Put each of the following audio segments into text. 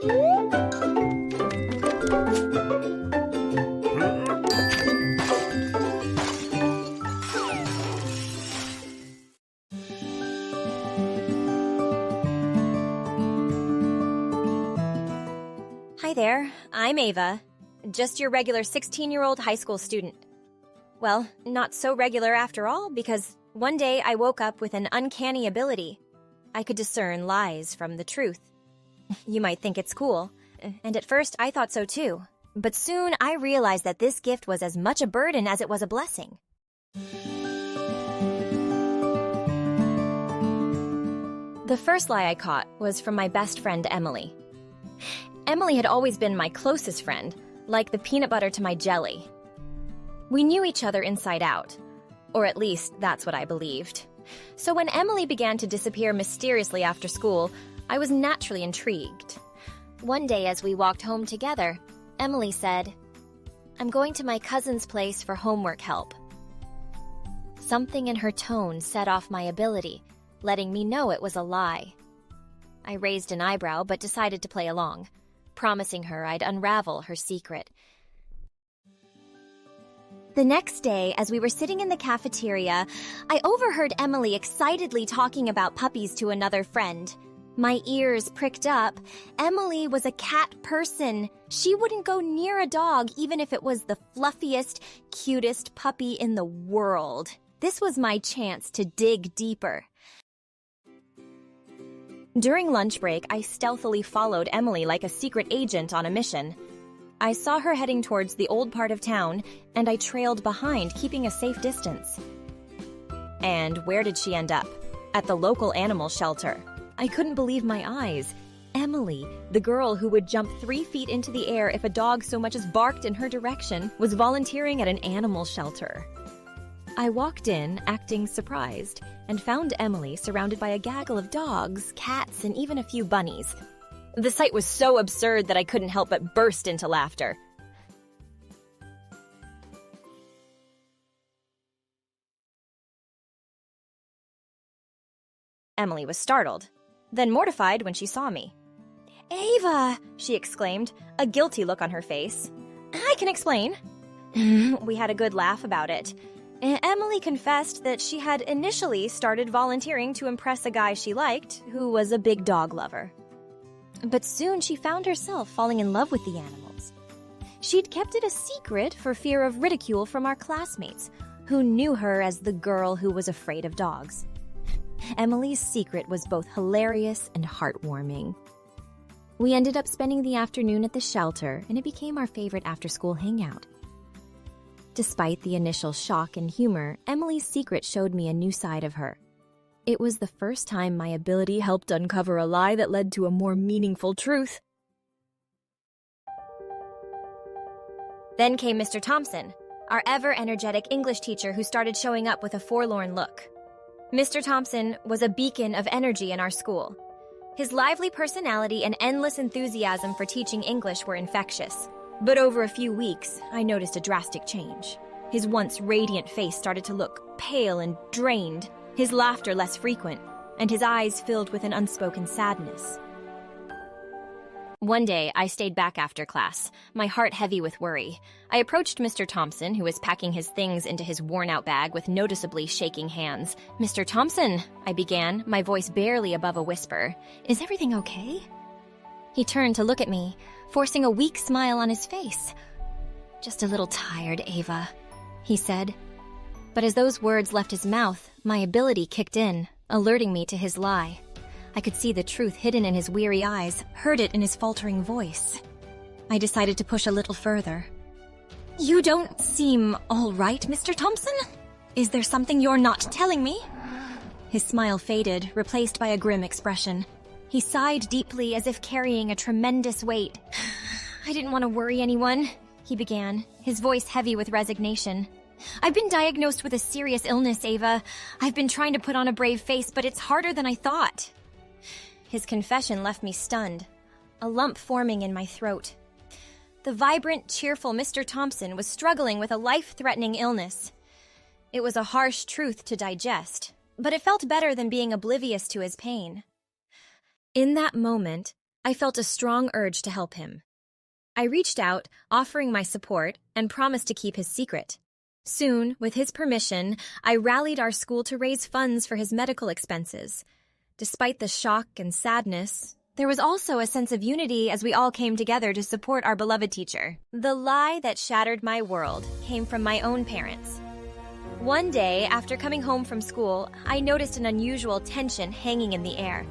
Hi there, I'm Ava, just your regular 16-year-old high school student. Well, not so regular after all, because one day I woke up with an uncanny ability. I could discern lies from the truth. You might think it's cool, and at first I thought so too. But soon I realized that this gift was as much a burden as it was a blessing. The first lie I caught was from my best friend Emily. Emily had always been my closest friend, like the peanut butter to my jelly. We knew each other inside out, or at least that's what I believed. So when Emily began to disappear mysteriously after school, I was naturally intrigued. One day as we walked home together, Emily said, "I'm going to my cousin's place for homework help." Something in her tone set off my ability, letting me know it was a lie. I raised an eyebrow but decided to play along, promising her I'd unravel her secret. The next day, as we were sitting in the cafeteria, I overheard Emily excitedly talking about puppies to another friend. My ears pricked up. Emily was a cat person. She wouldn't go near a dog even if it was the fluffiest, cutest puppy in the world. This was my chance to dig deeper. During lunch break, I stealthily followed Emily like a secret agent on a mission. I saw her heading towards the old part of town, and I trailed behind, keeping a safe distance. And where did she end up? At the local animal shelter. I couldn't believe my eyes. Emily, the girl who would jump 3 feet into the air if a dog so much as barked in her direction, was volunteering at an animal shelter. I walked in, acting surprised, and found Emily surrounded by a gaggle of dogs, cats, and even a few bunnies. The sight was so absurd that I couldn't help but burst into laughter. Emily was startled, then mortified when she saw me. "Ava!" she exclaimed, a guilty look on her face. "I can explain." We had a good laugh about it. Emily confessed that she had initially started volunteering to impress a guy she liked, who was a big dog lover. But soon she found herself falling in love with the animals. She'd kept it a secret for fear of ridicule from our classmates, who knew her as the girl who was afraid of dogs. Emily's secret was both hilarious and heartwarming. We ended up spending the afternoon at the shelter, and it became our favorite after-school hangout. Despite the initial shock and humor, Emily's secret showed me a new side of her. It was the first time my ability helped uncover a lie that led to a more meaningful truth. Then came Mr. Thompson, our ever-energetic English teacher who started showing up with a forlorn look. Mr. Thompson was a beacon of energy in our school. His lively personality and endless enthusiasm for teaching English were infectious. But over a few weeks, I noticed a drastic change. His once radiant face started to look pale and drained, his laughter less frequent, and his eyes filled with an unspoken sadness. One day, I stayed back after class, my heart heavy with worry. I approached Mr. Thompson, who was packing his things into his worn-out bag with noticeably shaking hands. "Mr. Thompson," I began, my voice barely above a whisper, "is everything okay?" He turned to look at me, forcing a weak smile on his face. "Just a little tired, Ava," he said. But as those words left his mouth, my ability kicked in, alerting me to his lie. I could see the truth hidden in his weary eyes, heard it in his faltering voice. I decided to push a little further. "You don't seem all right, Mr. Thompson? Is there something you're not telling me?" His smile faded, replaced by a grim expression. He sighed deeply as if carrying a tremendous weight. "I didn't want to worry anyone," he began, his voice heavy with resignation. "I've been diagnosed with a serious illness, Ava. I've been trying to put on a brave face, but it's harder than I thought." His confession left me stunned, a lump forming in my throat. The vibrant, cheerful Mr. Thompson was struggling with a life-threatening illness. It was a harsh truth to digest, but it felt better than being oblivious to his pain. In that moment, I felt a strong urge to help him. I reached out, offering my support, and promised to keep his secret. Soon, with his permission, I rallied our school to raise funds for his medical expenses. Despite the shock and sadness, there was also a sense of unity as we all came together to support our beloved teacher. The lie that shattered my world came from my own parents. One day, after coming home from school, I noticed an unusual tension hanging in the air.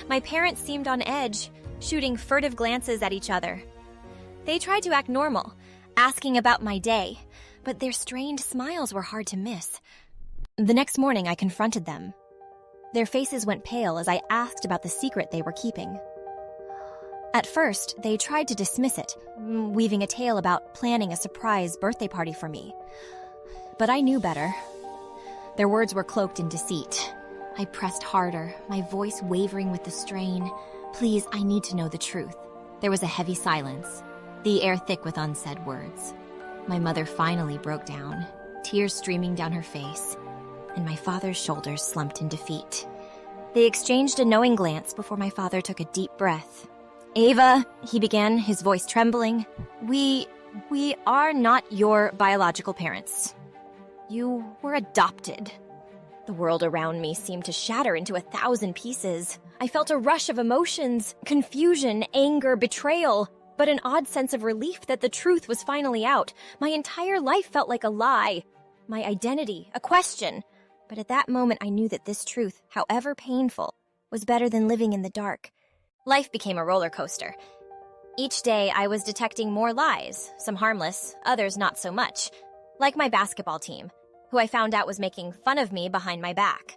My parents seemed on edge, shooting furtive glances at each other. They tried to act normal, asking about my day, but their strained smiles were hard to miss. The next morning, I confronted them. Their faces went pale as I asked about the secret they were keeping. At first, they tried to dismiss it, weaving a tale about planning a surprise birthday party for me. But I knew better. Their words were cloaked in deceit. I pressed harder, my voice wavering with the strain. Please, I need to know the truth. There was a heavy silence, the air thick with unsaid words. My mother finally broke down, tears streaming down her face, and my father's shoulders slumped in defeat. They exchanged a knowing glance before my father took a deep breath. "Ava," he began, his voice trembling, we are not your biological parents. You were adopted." The world around me seemed to shatter into 1,000 pieces. I felt a rush of emotions, confusion, anger, betrayal, but an odd sense of relief that the truth was finally out. My entire life felt like a lie, my identity, a question. But at that moment, I knew that this truth, however painful, was better than living in the dark. Life became a roller coaster. Each day, I was detecting more lies, some harmless, others not so much. Like my basketball team, who I found out was making fun of me behind my back.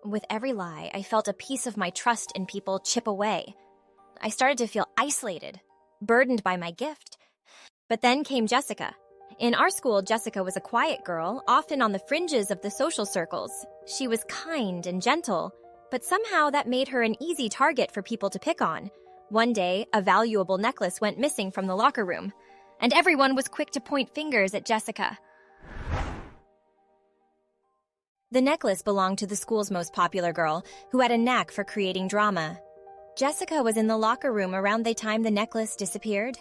With every lie, I felt a piece of my trust in people chip away. I started to feel isolated, burdened by my gift. But then came Jessica. In our school, Jessica was a quiet girl, often on the fringes of the social circles. She was kind and gentle, but somehow that made her an easy target for people to pick on. One day, a valuable necklace went missing from the locker room, and everyone was quick to point fingers at Jessica. The necklace belonged to the school's most popular girl, who had a knack for creating drama. Jessica was in the locker room around the time the necklace disappeared,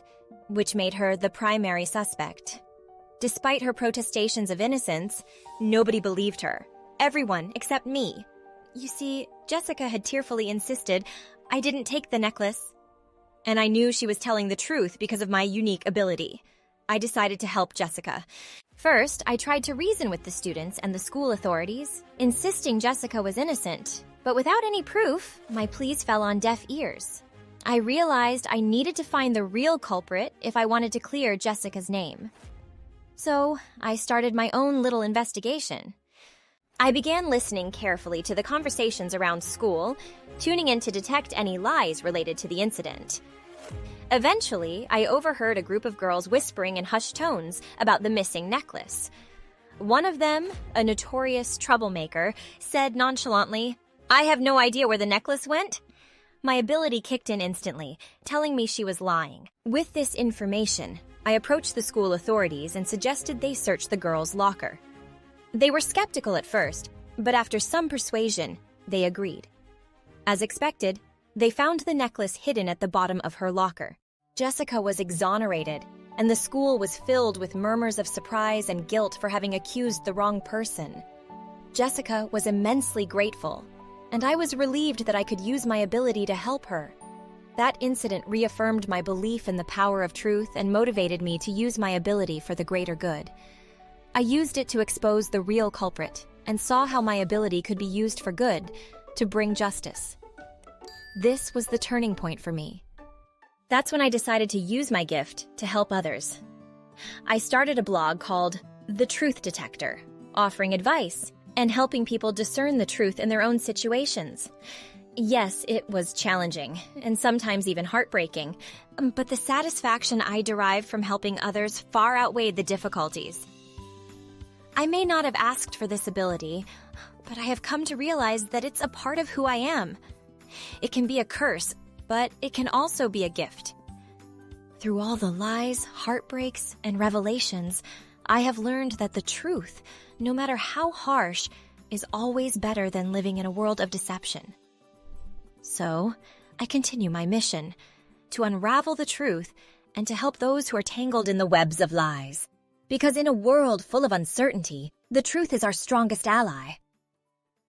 which made her the primary suspect. Despite her protestations of innocence, nobody believed her. Everyone except me. You see, Jessica had tearfully insisted I didn't take the necklace. And I knew she was telling the truth because of my unique ability. I decided to help Jessica. First, I tried to reason with the students and the school authorities, insisting Jessica was innocent. But without any proof, my pleas fell on deaf ears. I realized I needed to find the real culprit if I wanted to clear Jessica's name. So, I started my own little investigation. I began listening carefully to the conversations around school, tuning in to detect any lies related to the incident. Eventually, I overheard a group of girls whispering in hushed tones about the missing necklace. One of them, a notorious troublemaker, said nonchalantly, "I have no idea where the necklace went." My ability kicked in instantly, telling me she was lying. With this information, I approached the school authorities and suggested they search the girl's locker. They were skeptical at first, but after some persuasion, they agreed. As expected, they found the necklace hidden at the bottom of her locker. Jessica was exonerated, and the school was filled with murmurs of surprise and guilt for having accused the wrong person. Jessica was immensely grateful, and I was relieved that I could use my ability to help her. That incident reaffirmed my belief in the power of truth and motivated me to use my ability for the greater good. I used it to expose the real culprit and saw how my ability could be used for good, to bring justice. This was the turning point for me. That's when I decided to use my gift to help others. I started a blog called The Truth Detector, offering advice and helping people discern the truth in their own situations. Yes, it was challenging, and sometimes even heartbreaking, but the satisfaction I derived from helping others far outweighed the difficulties. I may not have asked for this ability, but I have come to realize that it's a part of who I am. It can be a curse, but it can also be a gift. Through all the lies, heartbreaks, and revelations, I have learned that the truth, no matter how harsh, is always better than living in a world of deception. So, I continue my mission to unravel the truth and to help those who are tangled in the webs of lies. Because in a world full of uncertainty, the truth is our strongest ally.